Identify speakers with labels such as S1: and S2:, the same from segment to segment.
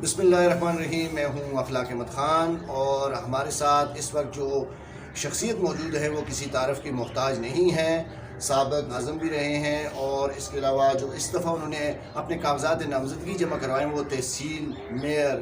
S1: بسم اللہ الرحمن الرحیم۔ میں ہوں اخلاق احمد خان، اور ہمارے ساتھ اس وقت جو شخصیت موجود ہے وہ کسی تعارف کی محتاج نہیں ہے، سابق ناظم بھی رہے ہیں، اور اس کے علاوہ جو اس دفعہ انہوں نے اپنے کاغذات نامزدگی جمع کروائے ہیں وہ تحصیل میئر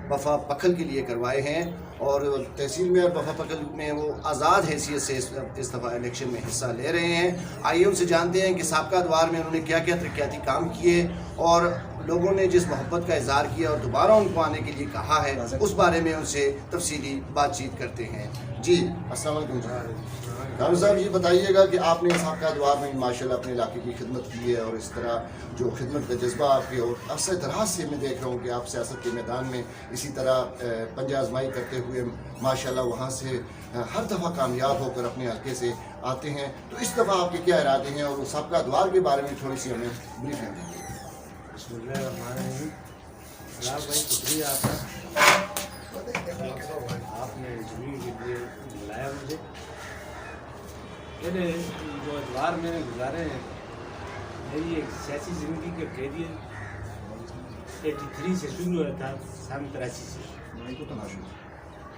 S1: بفا پکھل کے لیے کروائے ہیں، اور تحصیل میئر بفا پکھل میں وہ آزاد حیثیت سے اس دفعہ الیکشن میں حصہ لے رہے ہیں۔ آئیے ان سے جانتے ہیں کہ سابقہ ادوار میں انہوں نے کیا کیا ترقیاتی کام کیے، اور لوگوں نے جس محبت کا اظہار کیا اور دوبارہ ان کو آنے کے لیے کہا ہے، اس بارے میں ان سے تفصیلی بات چیت کرتے ہیں۔ جی السلام علیکم ڈاکٹر صاحب، یہ بتائیے گا کہ آپ نے سابقہ ادوار میں ماشاءاللہ اپنے علاقے کی خدمت کی ہے، اور اس طرح جو خدمت کا جذبہ آپ کے، اور عرصہ دراز سے میں دیکھ رہا ہوں کہ آپ سیاست کے میدان میں اسی طرح پنجہ آزمائی کرتے ہوئے ماشاءاللہ وہاں سے ہر دفعہ کامیاب ہو کر اپنے حلقے سے آتے ہیں، تو اس دفعہ آپ کے کیا ارادے ہیں، اور سابقہ ادوار کے بارے میں تھوڑی سی ہمیں بریفنگ دیں۔
S2: بسم اللہ الرحمن الرحیم۔ گلاب بھائی شکریہ آپ کا، آپ نے انٹرویو کے لیے بلایا مجھے۔ پہلے جو ادوار میں نے گزارے ہیں، میری ایک سیاسی زندگی کا کیریئر 83 سے شروع ہوا تھا، سن 83 سے،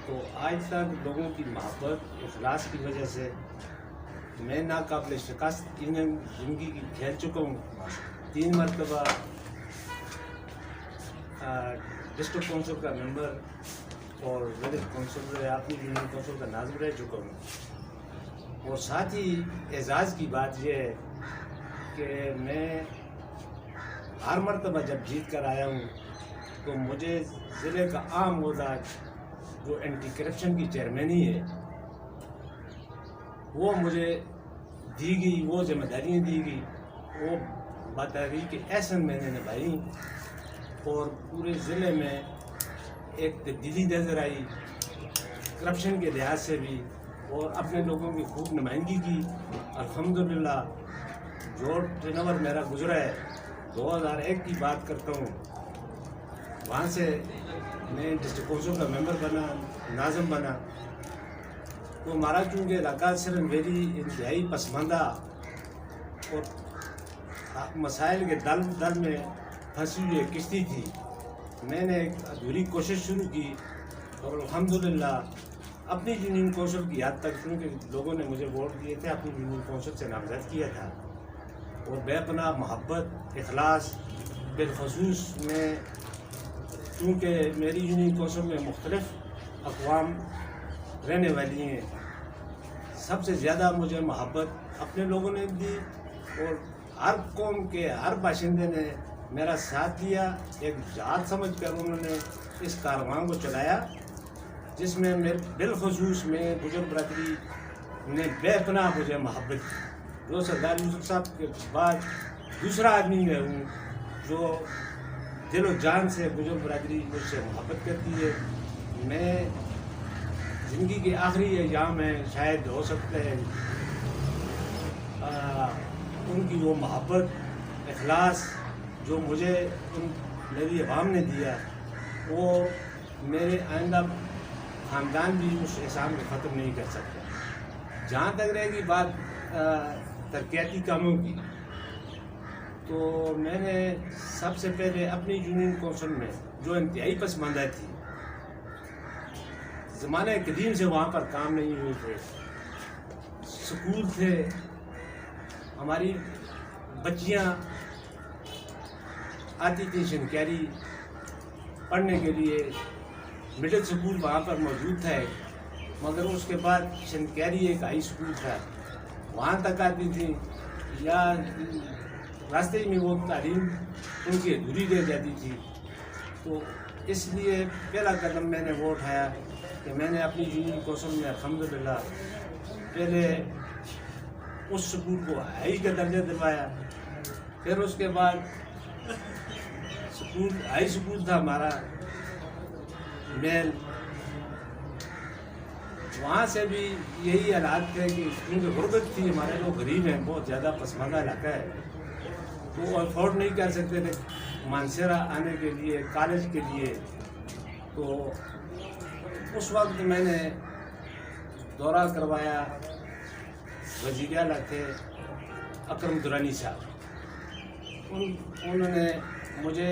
S2: تو آج تک لوگوں کی محبت اخلاص کی وجہ سے میں ناقابل شکست زندگی کی کھیل چکا ہوں۔ 3 مرتبہ ڈسٹرکٹ کونسل کا ممبر اور ولیج کونسل اپنی یونین کونسل کا ناظم رہ چکا ہوں، اور ساتھ ہی اعزاز کی بات یہ ہے کہ میں ہر مرتبہ جب جیت کر آیا ہوں تو مجھے ضلع کا عام عہدہ جو اینٹی کرپشن کی چیئرمینی ہے وہ مجھے دی گئی، وہ ذمہ داریاں دی گئی، وہ بتحریک احسن میں نے نبھائی، اور پورے ضلع میں ایک تبدیلی نظر آئی کرپشن کے لحاظ سے بھی، اور اپنے لوگوں کی خوب نمائندگی کی۔ الحمدللہ جو ٹرن میرا گزرا ہے، 2001 کی بات کرتا ہوں، وہاں سے میں ڈسٹرکٹ کونسل کا ممبر بنا، ناظم بنا، تو ہمارا چونکہ علاقہ سرن ویلی انتہائی پسماندہ اور مسائل کے دل میں پھنسی ہوئی کشتی تھی، میں نے ایک ادھوری کوشش شروع کی، اور الحمدللہ اپنی یونین کونسل کی حد تک، کیونکہ لوگوں نے مجھے ووٹ دیے تھے، اپنی یونین کونسل سے نامزد کیا تھا، اور بے پناہ محبت اخلاص، بالخصوص میں چونکہ میری یونین کونسل میں مختلف اقوام رہنے والی ہیں، سب سے زیادہ مجھے محبت اپنے لوگوں نے دی، اور ہر قوم کے ہر باشندے نے میرا ساتھ دیا، ایک جہاد سمجھ کر انہوں نے اس کارواں کو چلایا، جس میں بالخصوص میں گجر برادری نے بے پناہ مجھے محبت دی۔ جو سردار یوسف صاحب کے بعد دوسرا آدمی میں ہوں جو دل و جان سے گجر برادری مجھ سے محبت کرتی ہے۔ میں زندگی کے آخری ایام میں شاید ہو سکتا ہے ان کی وہ محبت اخلاص جو مجھے میری عوام نے دیا، وہ میرے آئندہ خاندان بھی اس احسان کو ختم نہیں کر سکتا۔ جہاں تک رہے گی بات ترقیاتی کاموں کی، تو میں نے سب سے پہلے اپنی یونین کونسل میں جو انتہائی پسماندہ تھی، زمانہ قدیم سے وہاں پر کام نہیں ہوئے تھے، سکول تھے، ہماری بچیاں آتی تھی شنکیری پڑھنے کے لیے، مڈل سکول وہاں پر موجود تھا، مگر اس کے بعد شنکیری ایک ہائی سکول تھا، وہاں تک آتی تھیں، یا راستے میں وہ تعلیم ان کی ادھوری رہ جاتی تھی۔ تو اس لیے پہلا قدم میں نے وہ اٹھایا کہ میں نے اپنی یونین کونسل میں الحمدللہ پہلے اس سکول کو ہائی کا درجہ دلوایا، پھر اس کے بعد ہائی سکول تھا ہمارا میل، وہاں سے بھی یہی حالات تھے کہ کیونکہ غربت تھی، ہمارے لوگ غریب ہیں، بہت زیادہ پسماندہ علاقہ ہے، تو افورڈ نہیں کر سکتے تھے مانسیرا آنے کے لیے، کالج کے لیے۔ تو اس وقت میں نے دورہ کروایا، وزیر اعلیٰ تھے اکرم درانی صاحب، انہوں نے مجھے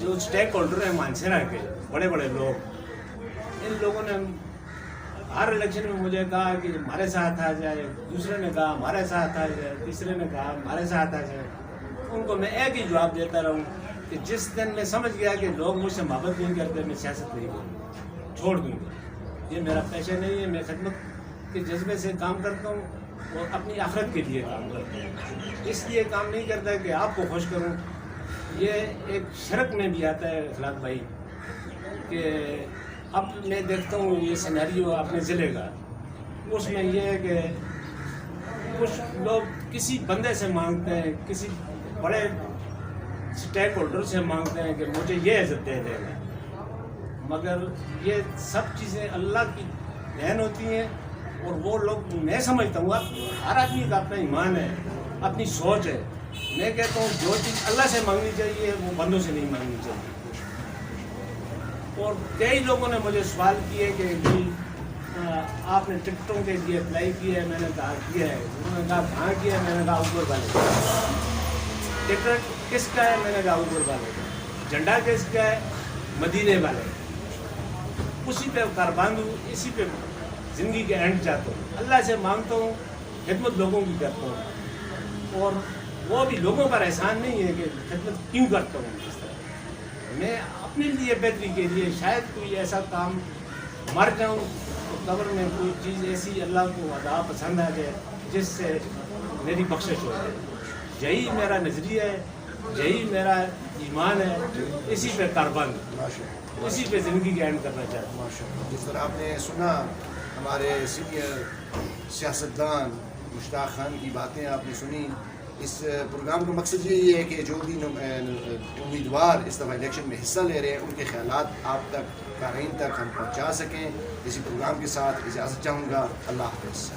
S2: جو اسٹیک ہولڈر ہیں مانسیرا کے بڑے بڑے لوگ، ان لوگوں نے ہر الیکشن میں مجھے کہا کہ ہمارے ساتھ آ جائے، دوسرے نے کہا ہمارے ساتھ آ جائے، تیسرے نے کہا ہمارے ساتھ آ جائے. ان کو میں ایک ہی جواب دیتا رہوں کہ جس دن میں سمجھ گیا کہ لوگ مجھ سے محبت نہیں کرتے، میں سیاست نہیں کروں، چھوڑ دوں گا. یہ میرا پیشہ نہیں ہے. میں خدمت کے جذبے سے کام کرتا ہوں اور اپنی آخرت کے لیے کام کرتا ہوں. اس لیے کام نہیں کرتا کہ آپ کو خوش کروں. یہ ایک شرک میں بھی آتا ہے اخلاق بھائی کہ اب میں دیکھتا ہوں یہ سینیریو اپنے ضلع کا، اس میں یہ ہے کہ کچھ لوگ کسی بندے سے مانگتے ہیں، کسی بڑے اسٹیک ہولڈر سے مانگتے ہیں کہ مجھے یہ عزت دے دے گا، مگر یہ سب چیزیں اللہ کی دین ہوتی ہیں. اور وہ لوگ، میں سمجھتا ہوں ہر آدمی کا اپنا ایمان ہے، اپنی سوچ ہے. میں کہتا ہوں جو چیز اللہ سے مانگنی چاہیے وہ بندوں سے نہیں مانگنی چاہیے. اور کئی لوگوں نے مجھے سوال کیے کہ جی آپ نے ٹکٹوں کے لیے اپلائی کیا ہے. میں نے کہا کیا ہے. انہوں نے کہا کہاں کیا ہے. میں نے کہا اوپر والے. ٹکٹ کس کا ہے. میں نے کہا اوپر والے. جھنڈا کس کا ہے. مدینے والے. اسی پہ کر باندھوں، اسی پہ زندگی کے اینڈ چاہتا ہوں. اللہ سے مانگتا ہوں، خدمت لوگوں کی کرتا ہوں. اور وہ بھی لوگوں پر احسان نہیں ہے کہ خدمت کیوں کرتا ہوں. اس طرح میں اپنے لیے بہتری کے لیے شاید کوئی ایسا کام مر جاؤں تو قبر میں کوئی چیز ایسی اللہ کو عطا پسند آ جائے جس سے میری بخشش ہو جائے. یہی میرا نظریہ ہے، یہی میرا ایمان ہے. اسی پہ کاربند، اسی پہ زندگی کا اینڈ کرنا چاہتا ہوں.
S1: جس طرح آپ نے سنا ہمارے سینئر سیاستدان مشتاق خان کی باتیں آپ نے سنی. اس پروگرام کا مقصد یہی ہے کہ جو بھی امیدوار اس دفعہ الیکشن میں حصہ لے رہے ہیں ان کے خیالات آپ تک، قارئین تک ہم پہنچا سکیں. اسی پروگرام کے ساتھ اجازت چاہوں گا. اللہ حافظ.